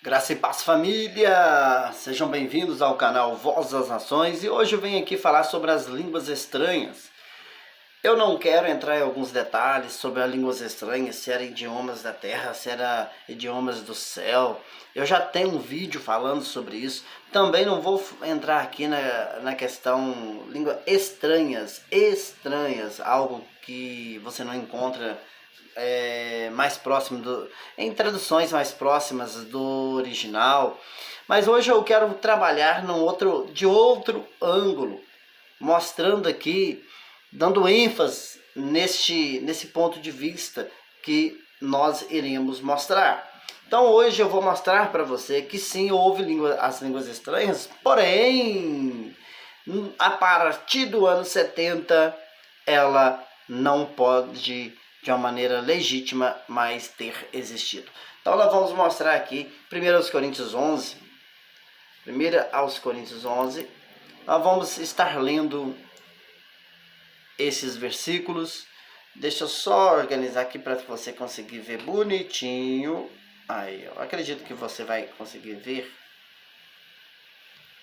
Graça e paz, família! Sejam bem-vindos ao canal Voz das Nações e hoje eu venho aqui falar sobre as línguas estranhas. Eu não quero entrar em alguns detalhes sobre as línguas estranhas, se eram idiomas da terra, se eram idiomas do céu. Eu já tenho um vídeo falando sobre isso. Também não vou entrar aqui na questão línguas estranhas, algo que você não encontra mais próximo em traduções mais próximas do original. Mas hoje eu quero trabalhar de outro ângulo, mostrando aqui, dando ênfase nesse ponto de vista que nós iremos mostrar. Então hoje eu vou mostrar para você que sim, houve as línguas estranhas, porém, a partir do ano 70, ela não pode de uma maneira legítima mais ter existido. Então nós vamos mostrar aqui, 1 Coríntios 11, nós vamos estar lendo esses versículos. Deixa eu só organizar aqui para você conseguir ver bonitinho. Aí, eu acredito que você vai conseguir ver,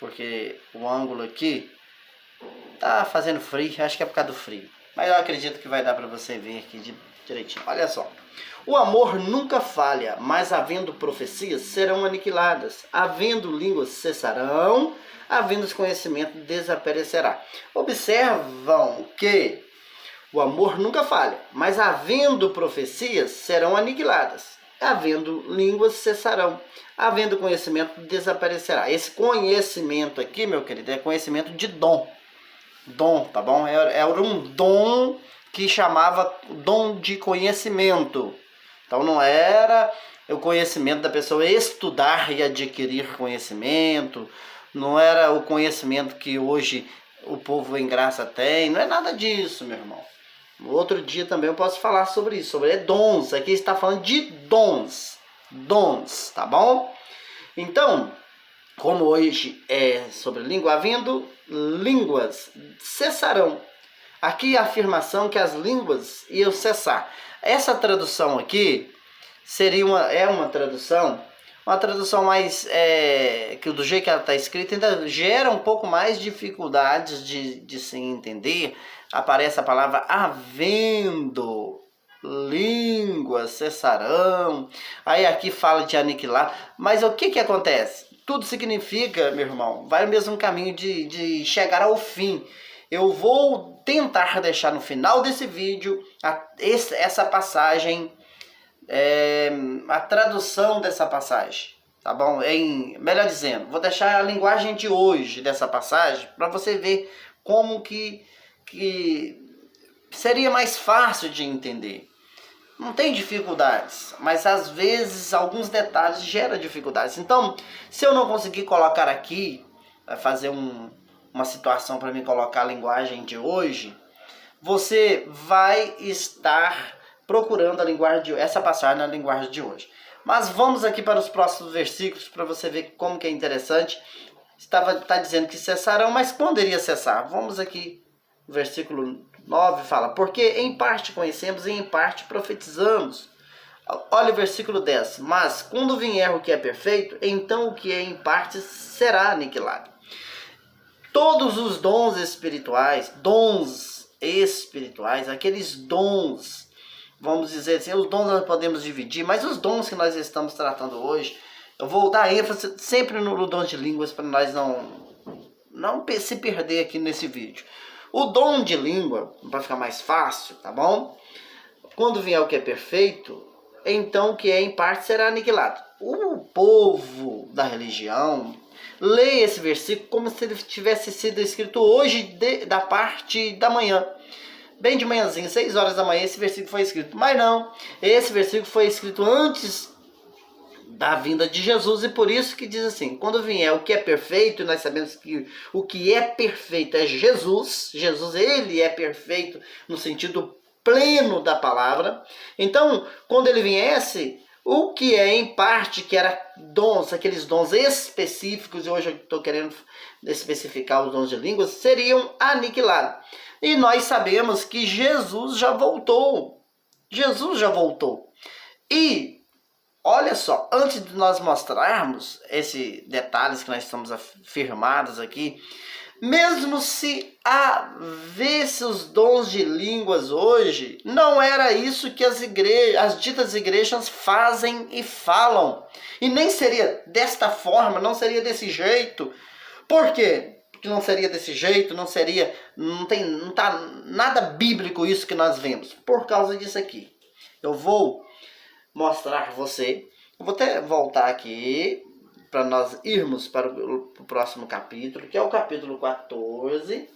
porque o ângulo aqui tá fazendo frio, acho que é por causa do frio. Mas eu acredito que vai dar para você ver aqui direitinho. Olha só. O amor nunca falha, mas havendo profecias serão aniquiladas, havendo línguas cessarão, havendo conhecimento desaparecerá. Observam que o amor nunca falha, mas havendo profecias serão aniquiladas, havendo línguas cessarão, havendo conhecimento desaparecerá. Esse conhecimento aqui, meu querido, é conhecimento de dom. Dom, tá bom? Era um dom que chamava dom de conhecimento. Então não era o conhecimento da pessoa estudar e adquirir conhecimento, não era o conhecimento que hoje o povo em graça tem, não é nada disso, meu irmão. No outro dia também eu posso falar sobre isso, sobre dons. Aqui está falando de dons, tá bom? Então, como hoje é sobre língua, havendo línguas cessarão. Aqui a afirmação que as línguas iam cessar. Essa tradução aqui seria uma tradução mais que do jeito que ela está escrita ainda gera um pouco mais dificuldades de se entender. Aparece a palavra havendo línguas cessarão. Aí aqui fala de aniquilar. Mas o que acontece? Tudo significa, meu irmão, vai no mesmo caminho de chegar ao fim. Eu vou tentar deixar no final desse vídeo essa passagem, a tradução dessa passagem, tá bom? Melhor dizendo, vou deixar a linguagem de hoje dessa passagem para você ver como que seria mais fácil de entender. Não tem dificuldades, mas às vezes alguns detalhes geram dificuldades. Então, se eu não conseguir colocar aqui, fazer uma situação para me colocar a linguagem de hoje, você vai estar procurando essa passagem na linguagem de hoje. Mas vamos aqui para os próximos versículos para você ver como que é interessante. Está dizendo que cessarão, mas quando iria cessar? Vamos aqui, o versículo 9 fala: porque em parte conhecemos e em parte profetizamos. Olha o versículo 10. Mas quando vier o que é perfeito, então o que é em parte será aniquilado. Todos os dons espirituais, aqueles dons, vamos dizer assim, os dons nós podemos dividir, mas os dons que nós estamos tratando hoje, eu vou dar ênfase sempre no dom de línguas para nós não se perder aqui nesse vídeo. O dom de língua, para ficar mais fácil, tá bom? Quando vier o que é perfeito, então o que é em parte será aniquilado. O povo da religião lê esse versículo como se ele tivesse sido escrito hoje, da parte da manhã. Bem de manhãzinho, 6 horas da manhã, esse versículo foi escrito. Mas não, esse versículo foi escrito antes da vinda de Jesus, e por isso que diz assim: quando vier o que é perfeito, e nós sabemos que o que é perfeito é Jesus. Jesus, ele é perfeito no sentido pleno da palavra. Então, quando ele viesse, o que é em parte, que era dons, aqueles dons específicos, e hoje eu estou querendo especificar os dons de línguas, seriam aniquilados. E nós sabemos que Jesus já voltou. E olha só, antes de nós mostrarmos esses detalhes que nós estamos afirmados aqui, mesmo se havesse os dons de línguas hoje, não era isso que as ditas igrejas fazem e falam. E nem seria desta forma, não seria desse jeito. Por quê? Porque não seria desse jeito, não tá nada bíblico isso que nós vemos. Por causa disso aqui. Eu vou mostrar para você. Eu vou até voltar aqui para nós irmos para o próximo capítulo, que é o capítulo 14.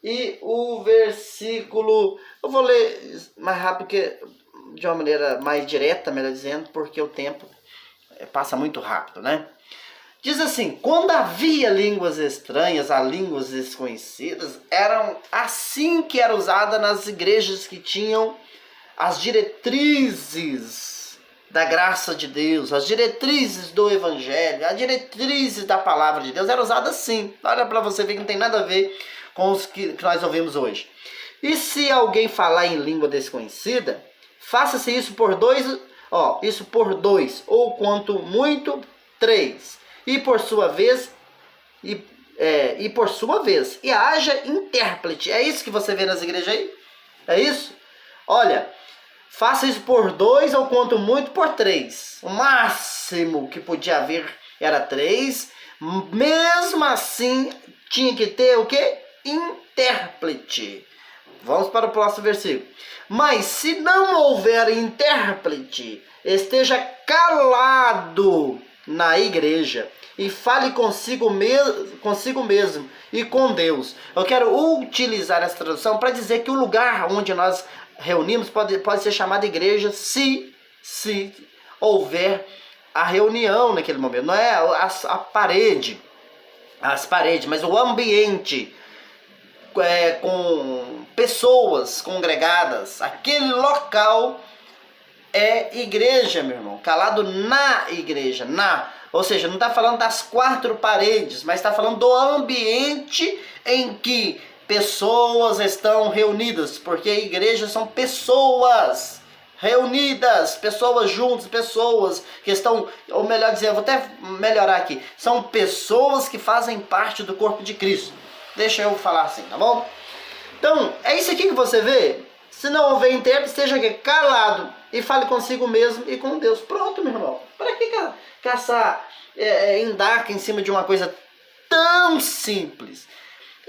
E o versículo... Eu vou ler mais rápido, de uma maneira mais direta, melhor dizendo, porque o tempo passa muito rápido, né? Diz assim: quando havia línguas estranhas, a línguas desconhecidas, eram assim que era usada nas igrejas que tinham as diretrizes da graça de Deus, as diretrizes do evangelho, as diretrizes da palavra de Deus, era usada assim. Olha para você ver que não tem nada a ver com os que nós ouvimos hoje. E se alguém falar em língua desconhecida, faça-se isso por dois, ou quanto muito, 3. E por sua vez, e haja intérprete. É isso que você vê nas igrejas aí? É isso? Olha, faça isso por 2 ou quanto muito por 3. O máximo que podia haver era 3. Mesmo assim, tinha que ter o quê? Intérprete. Vamos para o próximo versículo. Mas se não houver intérprete, esteja calado na igreja e fale consigo mesmo e com Deus. Eu quero utilizar essa tradução para dizer que o lugar onde nós reunimos pode ser chamado igreja se houver a reunião naquele momento. Não é a parede, as paredes, mas o ambiente com pessoas congregadas. Aquele local é igreja, meu irmão. Calado na igreja, ou seja, não está falando das 4 paredes, mas está falando do ambiente em que pessoas estão reunidas, porque igrejas são pessoas reunidas, pessoas juntas, pessoas que estão, ou melhor dizer, eu vou até melhorar aqui, são pessoas que fazem parte do corpo de Cristo. Deixa eu falar assim, tá bom? Então, é isso aqui que você vê. Se não houver intérprete, esteja aqui calado e fale consigo mesmo e com Deus. Pronto, meu irmão. Para que caçar indaca em cima de uma coisa tão simples?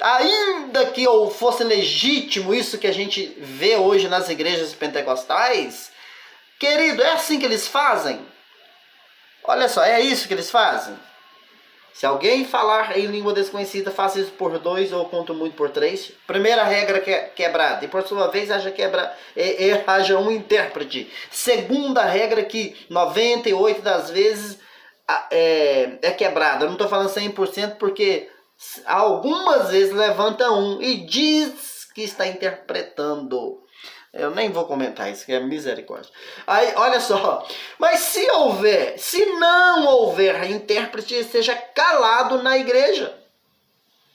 Ainda que fosse legítimo isso que a gente vê hoje nas igrejas pentecostais, querido, é assim que eles fazem? Olha só, é isso que eles fazem? Se alguém falar em língua desconhecida, faça isso por 2 ou quanto muito por 3. Primeira regra quebrada. E por sua vez haja um intérprete. Segunda regra que 98 das vezes é quebrada. Eu não estou falando 100% porque algumas vezes levanta um e diz que está interpretando. Eu nem vou comentar isso, que é misericórdia. Aí, olha só. Mas se não houver intérprete, esteja calado na igreja.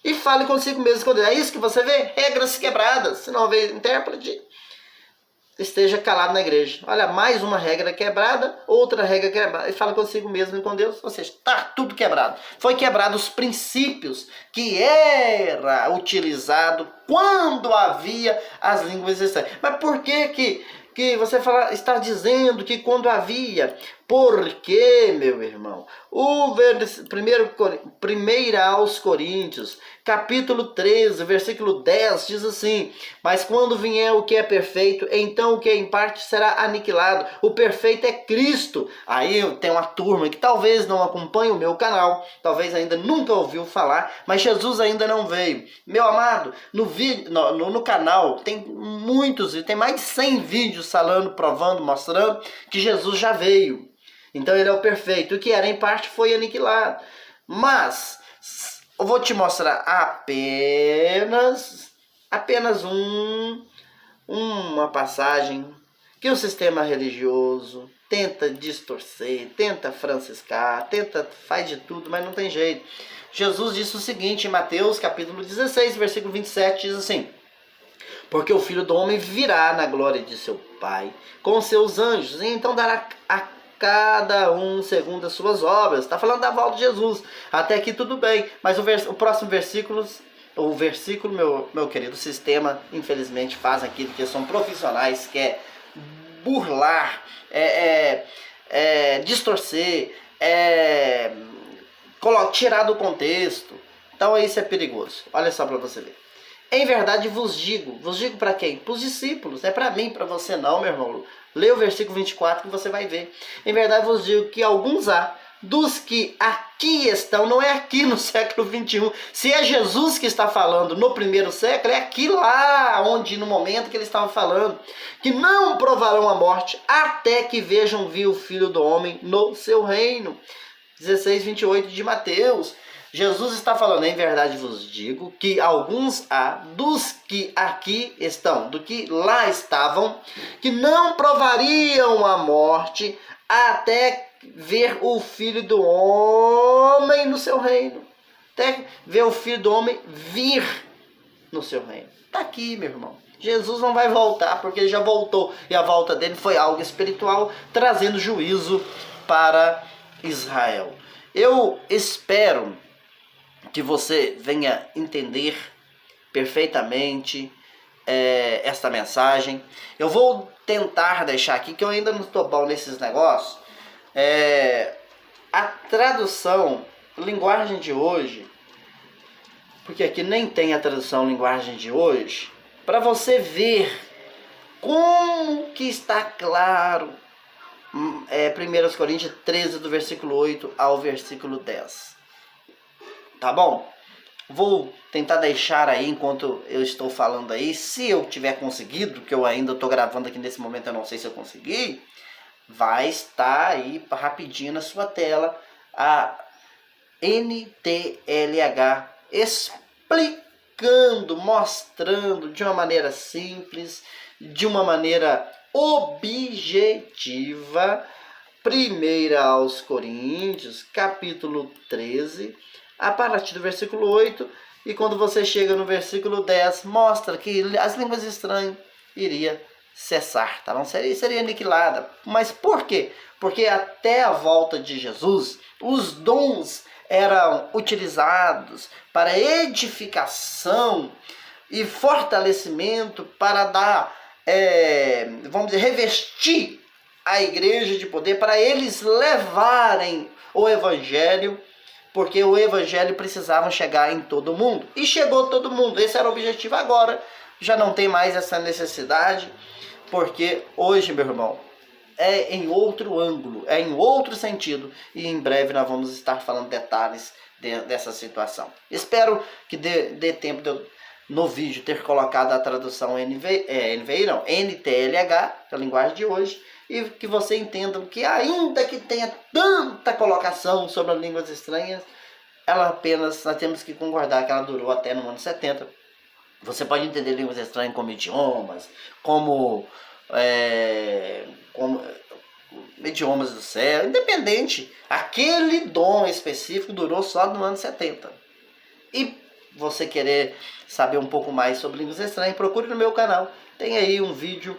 E fale consigo mesmo. É isso que você vê? Regras quebradas. Se não houver intérprete, esteja calado na igreja. Olha, mais uma regra quebrada, outra regra quebrada. E fala consigo mesmo e com Deus. Ou seja, está tudo quebrado. Foi quebrado os princípios que era utilizado quando havia as línguas estranhas. Mas por que você está dizendo que quando havia? Porque, meu irmão, o 1 aos Coríntios, capítulo 13, versículo 10, diz assim: mas quando vier o que é perfeito, então o que é em parte será aniquilado. O perfeito é Cristo. Aí tem uma turma que talvez não acompanhe o meu canal, talvez ainda nunca ouviu falar, mas Jesus ainda não veio. Meu amado, no canal tem tem mais de 100 vídeos falando, provando, mostrando que Jesus já veio. Então ele é o perfeito. O que era em parte foi aniquilado. Mas eu vou te mostrar apenas uma passagem que o sistema religioso tenta distorcer, tenta franciscar, faz de tudo, mas não tem jeito. Jesus disse o seguinte em Mateus capítulo 16, versículo 27, diz assim: porque o Filho do Homem virá na glória de seu Pai com seus anjos, e então dará a cada um segundo as suas obras. Está falando da volta de Jesus. Até aqui tudo bem, mas o próximo versículo, meu querido, sistema, infelizmente, faz aquilo que são profissionais, que é burlar, distorcer, tirar do contexto. Então isso é perigoso. Olha só para você ver. Em verdade vos digo para quem? Para os discípulos, não é para mim, para você não, meu irmão. Lê o versículo 24 que você vai ver. Em verdade vos digo que alguns há dos que aqui estão, não é aqui no século 21. Se é Jesus que está falando no primeiro século, é aqui lá, onde no momento que ele estava falando, que não provarão a morte até que vejam vir o Filho do Homem no seu reino. 16:28 de Mateus. Jesus está falando, em verdade vos digo, que alguns há dos que aqui estão, do que lá estavam, que não provariam a morte até ver o Filho do Homem no seu reino. Até ver o Filho do Homem vir no seu reino. Está aqui, meu irmão. Jesus não vai voltar, porque ele já voltou. E a volta dele foi algo espiritual, trazendo juízo para Israel. Eu espero que você venha entender perfeitamente esta mensagem. Eu vou tentar deixar aqui, que eu ainda não estou bom nesses negócios, a tradução, linguagem de hoje, porque aqui nem tem a tradução linguagem de hoje, para você ver como que está claro, 1 Coríntios 13, do versículo 8 ao versículo 10. Tá bom? Vou tentar deixar aí enquanto eu estou falando aí. Se eu tiver conseguido, que eu ainda estou gravando aqui nesse momento, eu não sei se eu consegui, vai estar aí rapidinho na sua tela a NTLH explicando, mostrando de uma maneira simples, de uma maneira objetiva, 1 aos Coríntios, capítulo 13, a partir do versículo 8, e quando você chega no versículo 10, mostra que as línguas estranhas iriam cessar, tá? Não seria aniquilada. Mas por quê? Porque até a volta de Jesus, os dons eram utilizados para edificação e fortalecimento, para dar, vamos dizer, revestir a igreja de poder, para eles levarem o evangelho, porque o evangelho precisava chegar em todo mundo. E chegou todo mundo, esse era o objetivo. Agora já não tem mais essa necessidade, porque hoje, meu irmão, é em outro ângulo, é em outro sentido, e em breve nós vamos estar falando detalhes dessa situação. Espero que dê tempo de eu, no vídeo, ter colocado a tradução NTLH, que é a linguagem de hoje, e que você entenda que ainda que tenha tanta colocação sobre as línguas estranhas, nós temos que concordar que ela durou até no ano 70. Você pode entender línguas estranhas como idiomas, como idiomas do céu, independente. Aquele dom específico durou só no ano 70. E você querer saber um pouco mais sobre línguas estranhas, procure no meu canal. Tem aí um vídeo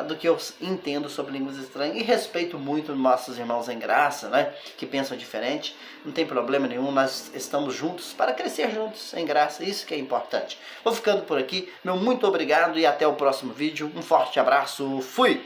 do que eu entendo sobre línguas estranhas, e respeito muito nossos irmãos em graça, né, que pensam diferente. Não tem problema nenhum, nós estamos juntos para crescer juntos em graça, isso que é importante. Vou ficando por aqui, meu muito obrigado e até o próximo vídeo. Um forte abraço, fui!